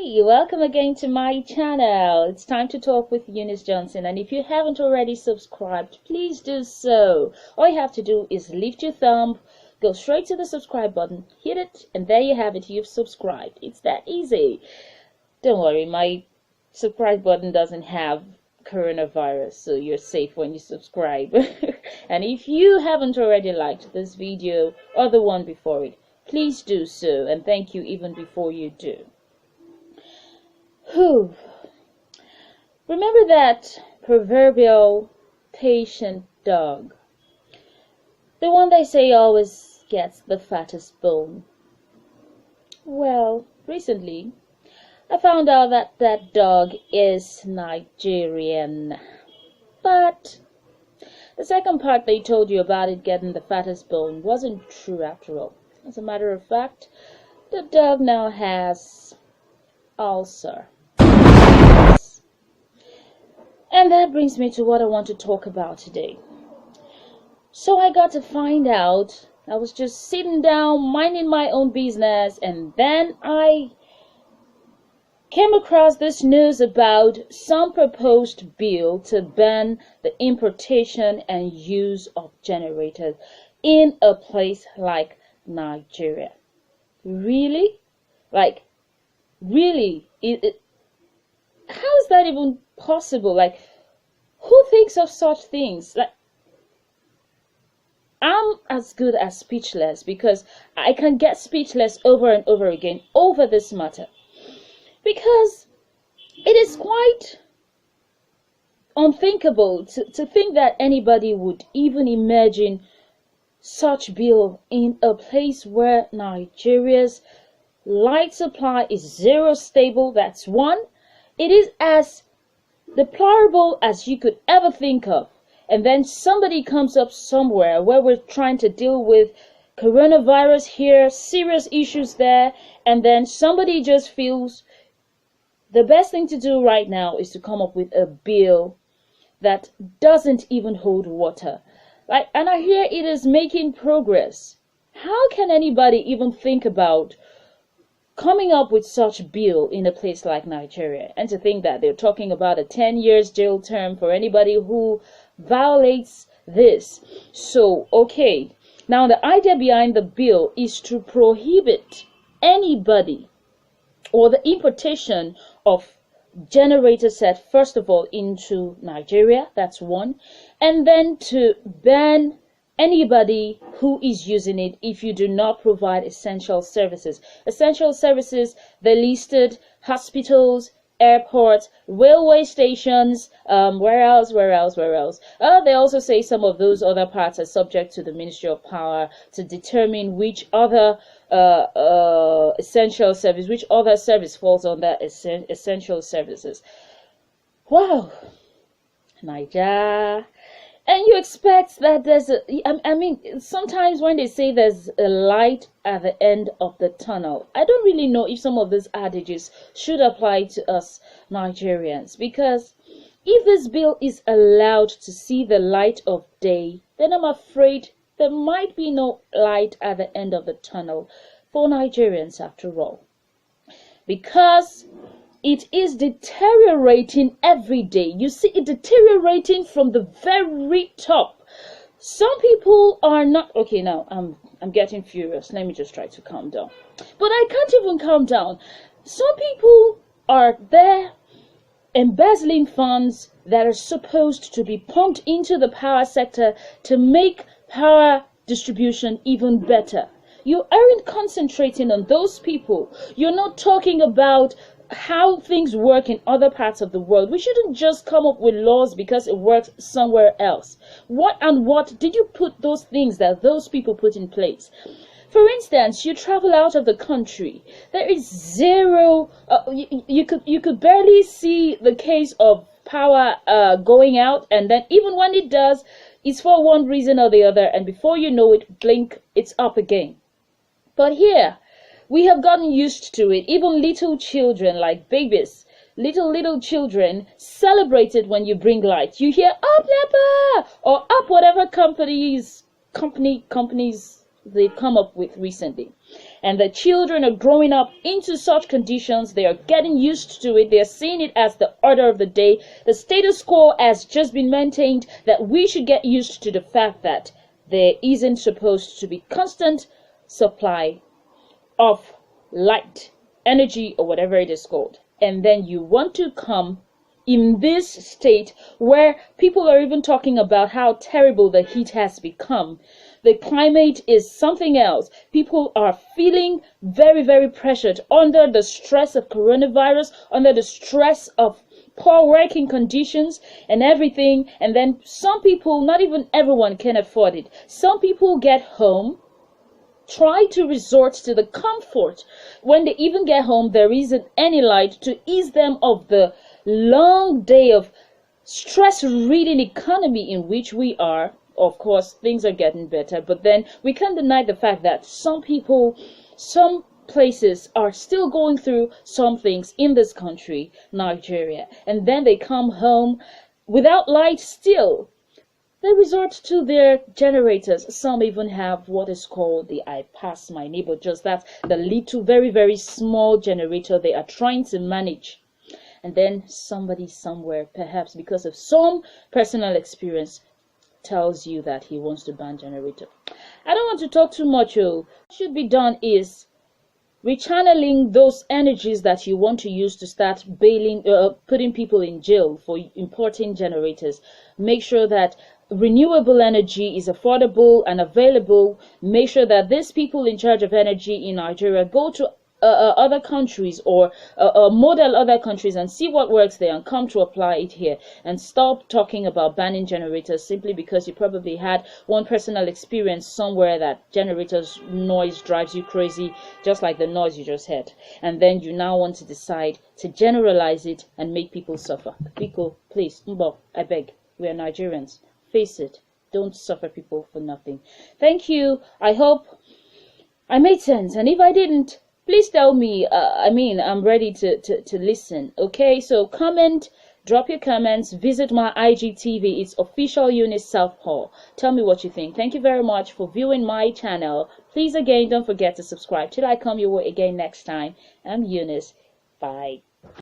Hi, welcome again to my channel. It's time to talk with Eunice Johnson, and if you haven't already subscribed, please do so. All you have to do is lift your thumb, go straight to the subscribe button, hit it, and there you have it, you've subscribed. It's that easy. Don't worry, my subscribe button doesn't have coronavirus, so you're safe when you subscribe. And if you haven't already liked this video or the one before it, please do so, and thank you even before you do. Whew. Remember that proverbial patient dog, the one they say always gets the fattest bone? Well, recently I found out that that dog is Nigerian, but the second part they told you about it getting the fattest bone wasn't true after all. As a matter of fact, the dog now has ulcer. And that brings me to what I want to talk about today. So I got to find out, I was just sitting down, minding my own business, and then I came across this news about some proposed bill to ban the importation and use of generators in a place like Nigeria. Really? Like, really? How is that even possible? Like, who thinks of such things? Like, I'm as good as speechless, because I can get speechless over and over again over this matter, because it is quite unthinkable to think that anybody would even imagine such bill in a place where Nigeria's light supply is zero stable. That's one. It is as deplorable as you could ever think of. And then somebody comes up somewhere where we're trying to deal with coronavirus here, serious issues there, and then somebody just feels the best thing to do right now is to come up with a bill that doesn't even hold water. Like, and I hear it is making progress. How can anybody even think about coming up with such bill in a place like Nigeria? And to think that they're talking about a 10 years jail term for anybody who violates this. So, okay. Now, the idea behind the bill is to prohibit anybody or the importation of generator set, first of all, into Nigeria. That's one. And then to ban anybody who is using it if you do not provide essential services. Essential services, they listed hospitals, airports, railway stations, where else? They also say some of those other parts are subject to the Ministry of Power to determine which other essential service, which other service falls on that essential services. Wow, Naija. And you expect that there's I mean, sometimes when they say there's a light at the end of the tunnel, I don't really know if some of these adages should apply to us Nigerians, because if this bill is allowed to see the light of day, then I'm afraid there might be no light at the end of the tunnel for Nigerians after all, because it is deteriorating every day. You see it deteriorating from the very top. Some people are not okay. Now I'm getting furious. Let me just try to calm down. But I can't even calm down. Some people are there embezzling funds that are supposed to be pumped into the power sector to make power distribution even better. You aren't concentrating on those people. You're not talking about how things work in other parts of the world. We shouldn't just come up with laws because it works somewhere else. What did you put those things that those people put in place? For instance, you travel out of the country, there is zero, you could barely see the case of power going out, and then even when it does, it's for one reason or the other, and before you know it, blink, it's up again. But here, we have gotten used to it. Even little children, like babies, little children, celebrate it when you bring light. You hear up NEPA or up whatever companies they've come up with recently. and the children are growing up into such conditions. They are getting used to it. They are seeing it as the order of the day. The status quo has just been maintained, that we should get used to the fact that there isn't supposed to be constant supply of light, energy, or whatever it is called. And then you want to come in this state where people are even talking about how terrible the heat has become. The climate is something else. People are feeling very, very pressured under the stress of coronavirus, under the stress of poor working conditions and everything. And then some people, not even everyone, can afford it. Some people get home, try to resort to the comfort. When they even get home, there isn't any light to ease them of the long day of stress-ridden economy in which we are. Of course, things are getting better, but then we can't deny the fact that some people, some places are still going through some things in this country, Nigeria, and then they come home without light still. They resort to their generators. Some even have what is called the I pass my neighbor, just that, the little, very, very small generator they are trying to manage. And then somebody somewhere, perhaps because of some personal experience, tells you that he wants to ban generator. I don't want to talk too much. What should be done is rechanneling those energies that you want to use to start putting people in jail for importing generators. Make sure that renewable energy is affordable and available. Make sure that these people in charge of energy in Nigeria go to other countries or model other countries and see what works there and come to apply it here, and stop talking about banning generators simply because you probably had one personal experience somewhere that generators noise drives you crazy, just like the noise you just heard, and then you now want to decide to generalize it and make people suffer. People, please, Mbo, I beg, we are Nigerians, face it, don't suffer people for nothing. Thank you. I hope I made sense, and if I didn't, please tell me. I'm ready to listen. Okay, so comment, drop your comments, visit my IGTV. It's official Eunice Southpaw. Tell me what you think. Thank you very much for viewing my channel. Please, again, don't forget to subscribe. Till I come your way again next time. I'm Eunice. Bye.